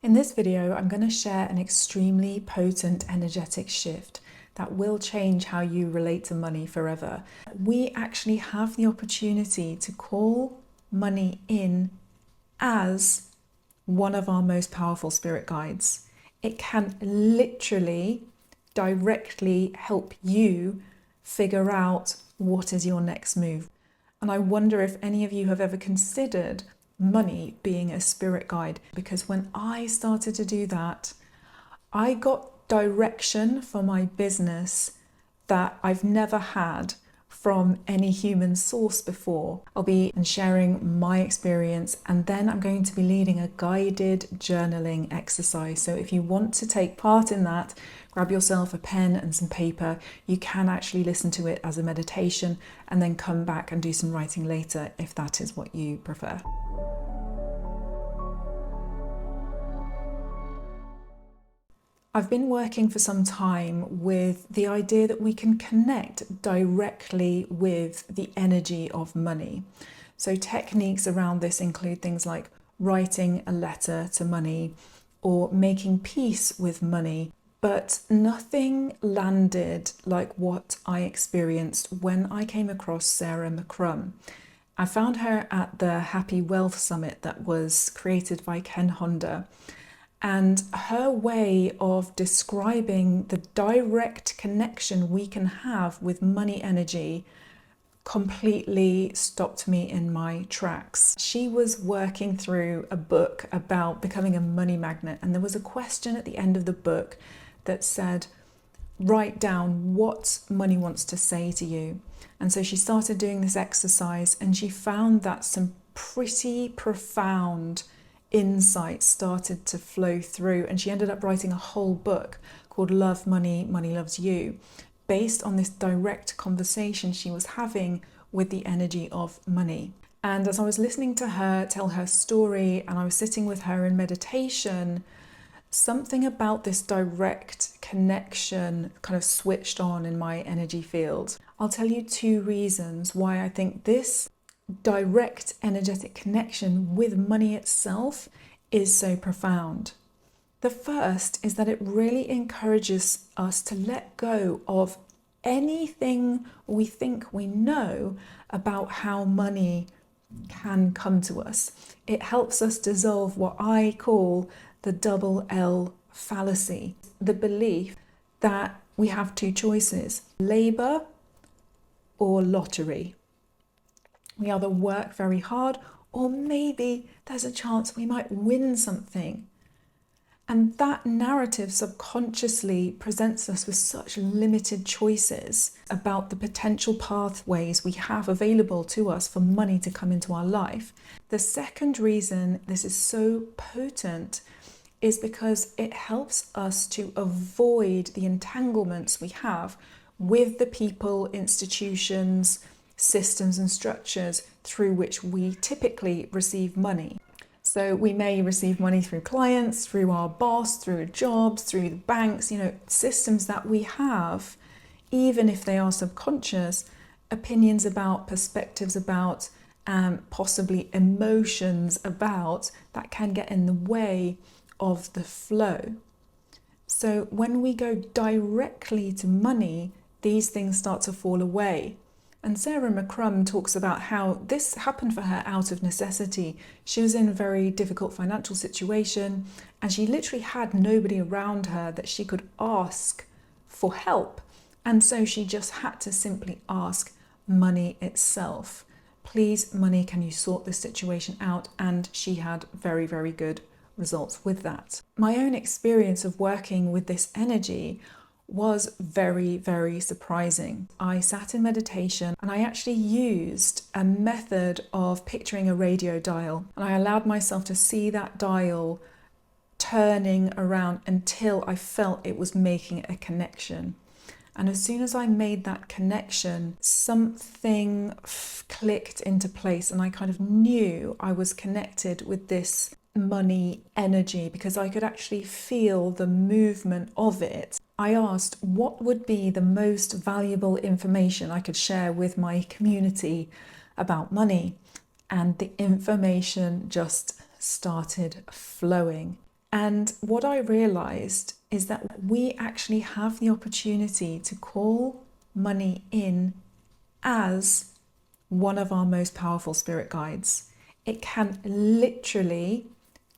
In this video, I'm going to share an extremely potent energetic shift that will change how you relate to money forever. We actually have the opportunity to call money in as one of our most powerful spirit guides. It can literally directly help you figure out what is your next move. And I wonder if any of you have ever considered money being a spirit guide, because when I started to do that, I got direction for my business that I've never had from any human source before. I'll be sharing my experience, and then I'm going to be leading a guided journaling exercise. So if you want to take part in that, grab yourself a pen and some paper. You can actually listen to it as a meditation and then come back and do some writing later if that is what you prefer. I've been working for some time with the idea that we can connect directly with the energy of money. So techniques around this include things like writing a letter to money or making peace with money, but nothing landed like what I experienced when I came across Sarah McCrum. I found her at the Happy Wealth Summit that was created by Ken Honda. And her way of describing the direct connection we can have with money energy completely stopped me in my tracks. She was working through a book about becoming a money magnet, and there was a question at the end of the book that said, write down what money wants to say to you. And so she started doing this exercise, and she found that some pretty profound insight started to flow through, and she ended up writing a whole book called Love Money, Money Loves You, based on this direct conversation she was having with the energy of money. And as I was listening to her tell her story and I was sitting with her in meditation, something about this direct connection kind of switched on in my energy field. I'll tell you two reasons why I think this direct energetic connection with money itself is so profound. The first is that it really encourages us to let go of anything we think we know about how money can come to us. It helps us dissolve what I call the double L fallacy, the belief that we have two choices, labor or lottery. We either work very hard, or maybe there's a chance we might win something. And that narrative subconsciously presents us with such limited choices about the potential pathways we have available to us for money to come into our life. The second reason this is so potent is because it helps us to avoid the entanglements we have with the people, institutions, systems and structures through which we typically receive money. So we may receive money through clients, through our boss, through jobs, through the banks, systems that we have, even if they are subconscious, opinions about, perspectives about, possibly emotions about, that can get in the way of the flow. So when we go directly to money, these things start to fall away. And Sarah McCrum talks about how this happened for her out of necessity. She was in a very difficult financial situation, and she literally had nobody around her that she could ask for help. And so she just had to simply ask money itself. Please, money, can you sort this situation out? And she had very, very good results with that. My own experience of working with this energy was very, very surprising. I sat in meditation and I actually used a method of picturing a radio dial, and I allowed myself to see that dial turning around until I felt it was making a connection. And as soon as I made that connection, something clicked into place, and I kind of knew I was connected with this money energy because I could actually feel the movement of it. I asked what would be the most valuable information I could share with my community about money, and the information just started flowing. And what I realized is that we actually have the opportunity to call money in as one of our most powerful spirit guides. It can literally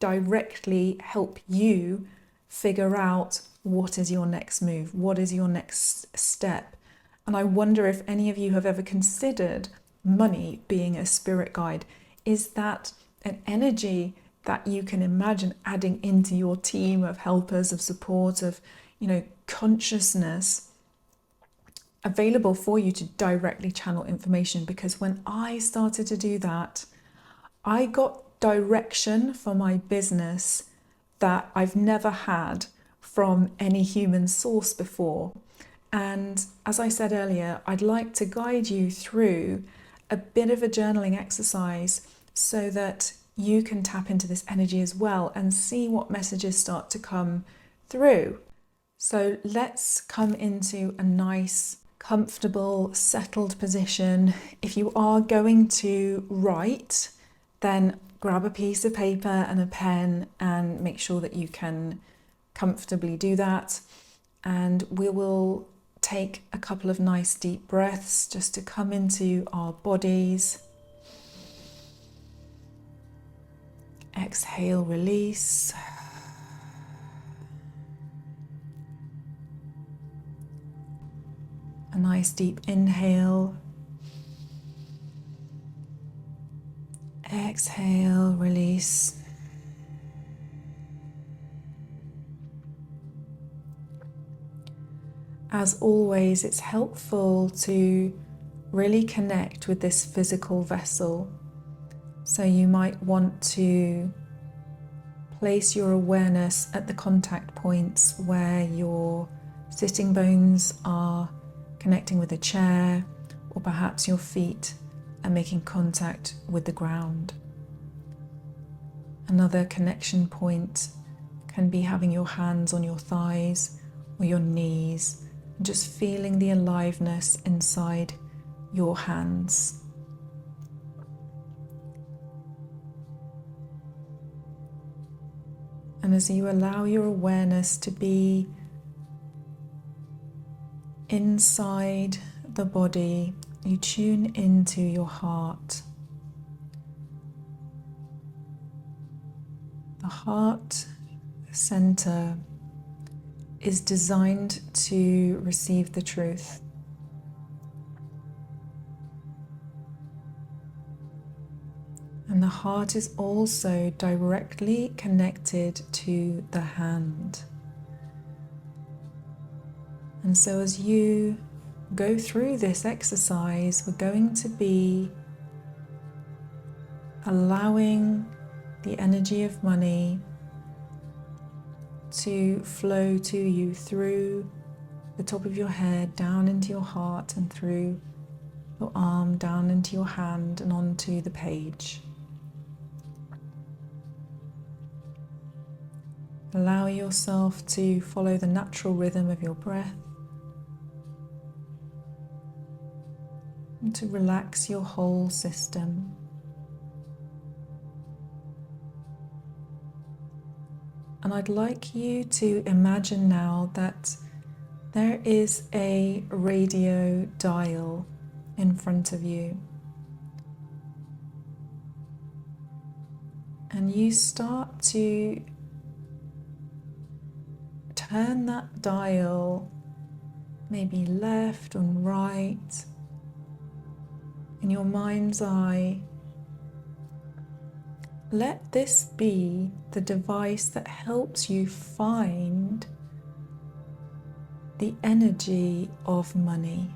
directly help you figure out what is your next move, what is your next step. And I wonder if any of you have ever considered money being a spirit guide. Is that an energy that you can imagine adding into your team of helpers, of support, of, consciousness available for you to directly channel information? Because when I started to do that, I got direction for my business that I've never had from any human source before. And as I said earlier, I'd like to guide you through a bit of a journaling exercise so that you can tap into this energy as well and see what messages start to come through. So let's come into a nice, comfortable, settled position. If you are going to write, then grab a piece of paper and a pen and make sure that you can comfortably do that. And we will take a couple of nice deep breaths just to come into our bodies. Exhale, release. A nice deep inhale. Exhale, release. As always, it's helpful to really connect with this physical vessel. So you might want to place your awareness at the contact points where your sitting bones are connecting with a chair, or perhaps your feet are making contact with the ground. Another connection point can be having your hands on your thighs or your knees, and just feeling the aliveness inside your hands. And as you allow your awareness to be inside the body, you tune into your heart. The heart center is designed to receive the truth. And the heart is also directly connected to the hand. And so as you go through this exercise, we're going to be allowing the energy of money to flow to you through the top of your head, down into your heart, and through your arm, down into your hand, and onto the page. Allow yourself to follow the natural rhythm of your breath and to relax your whole system. And I'd like you to imagine now that there is a radio dial in front of you. And you start to turn that dial maybe left and right in your mind's eye. Let this be the device that helps you find the energy of money.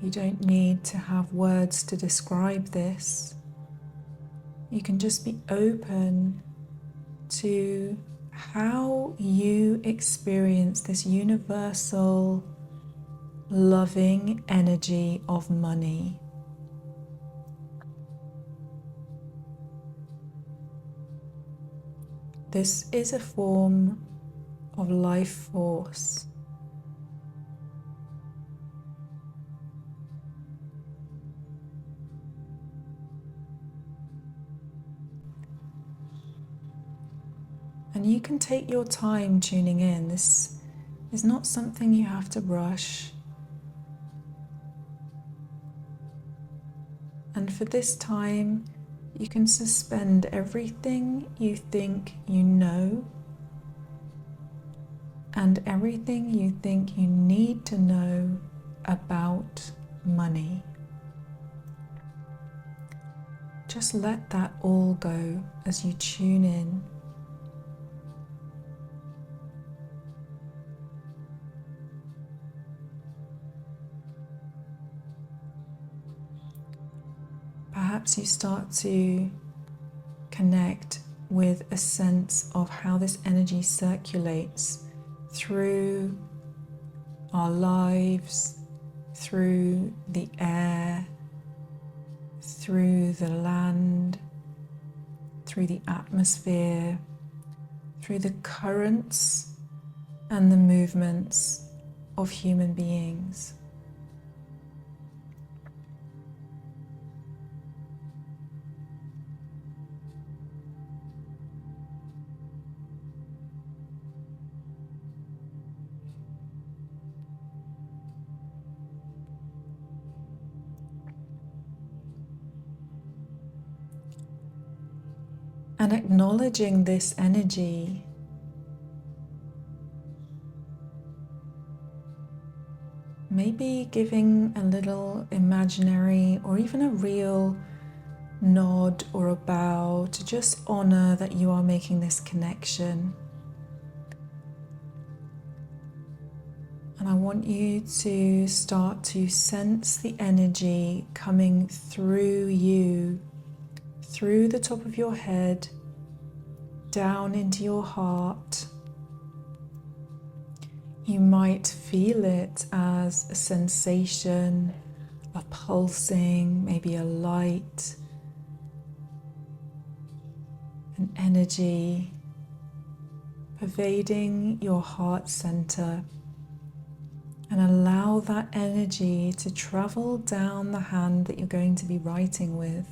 You don't need to have words to describe this. You can just be open to how you experience this universal, loving energy of money. This is a form of life force. And you can take your time tuning in. This is not something you have to rush. And for this time, you can suspend everything you think you know and everything you think you need to know about money. Just let that all go as you tune in. Perhaps you start to connect with a sense of how this energy circulates through our lives, through the air, through the land, through the atmosphere, through the currents and the movements of human beings. And acknowledging this energy, maybe giving a little imaginary or even a real nod or a bow to just honor that you are making this connection. And I want you to start to sense the energy coming through you, through the top of your head, down into your heart. You might feel it as a sensation, a pulsing, maybe a light, an energy pervading your heart center. And allow that energy to travel down the hand that you're going to be writing with.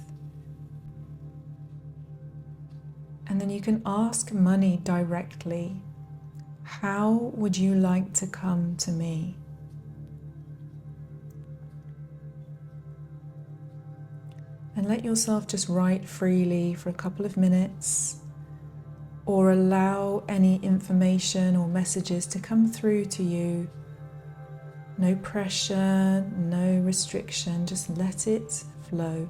And then you can ask money directly, how would you like to come to me? And let yourself just write freely for a couple of minutes, or allow any information or messages to come through to you. No pressure, no restriction, just let it flow.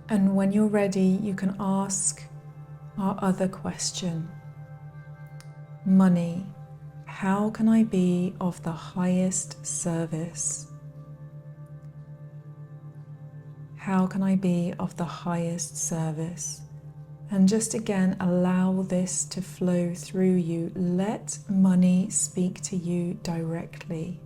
And when you're ready, you can ask our other question. Money, how can I be of the highest service? How can I be of the highest service? And just again, allow this to flow through you. Let money speak to you directly.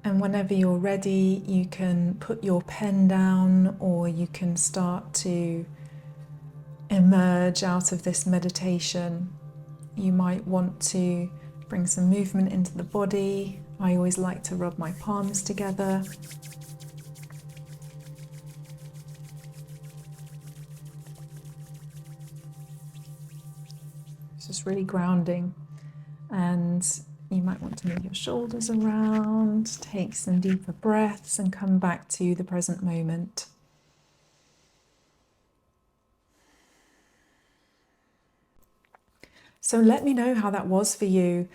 And whenever you're ready, you can put your pen down, or you can start to emerge out of this meditation. You might want to bring some movement into the body. I always like to rub my palms together. It's just really grounding. And you might want to move your shoulders around, take some deeper breaths, and come back to the present moment. So let me know how that was for you.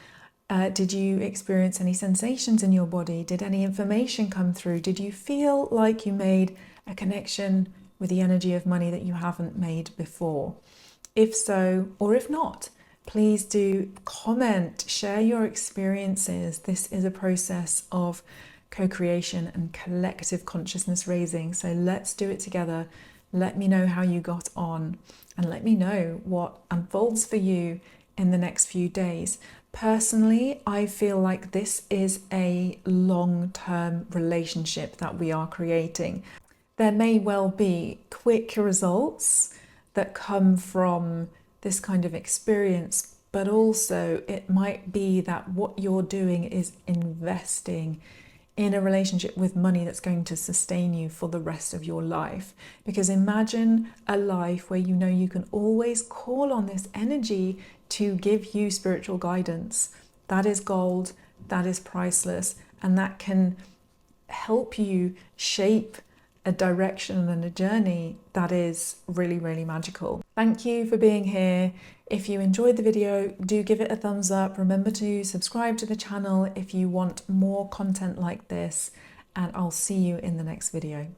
Did you experience any sensations in your body? Did any information come through? Did you feel like you made a connection with the energy of money that you haven't made before? If so, or if not, please do comment, share your experiences. This is a process of co-creation and collective consciousness raising. So let's do it together. Let me know how you got on, and let me know what unfolds for you in the next few days. Personally, I feel like this is a long-term relationship that we are creating. There may well be quick results that come from this kind of experience, but also it might be that what you're doing is investing in a relationship with money that's going to sustain you for the rest of your life. Because imagine a life where you know you can always call on this energy to give you spiritual guidance. That is gold, that is priceless, and that can help you shape a direction and a journey that is really, really magical. Thank you for being here. If you enjoyed the video, do give it a thumbs up. Remember to subscribe to the channel if you want more content like this, and I'll see you in the next video.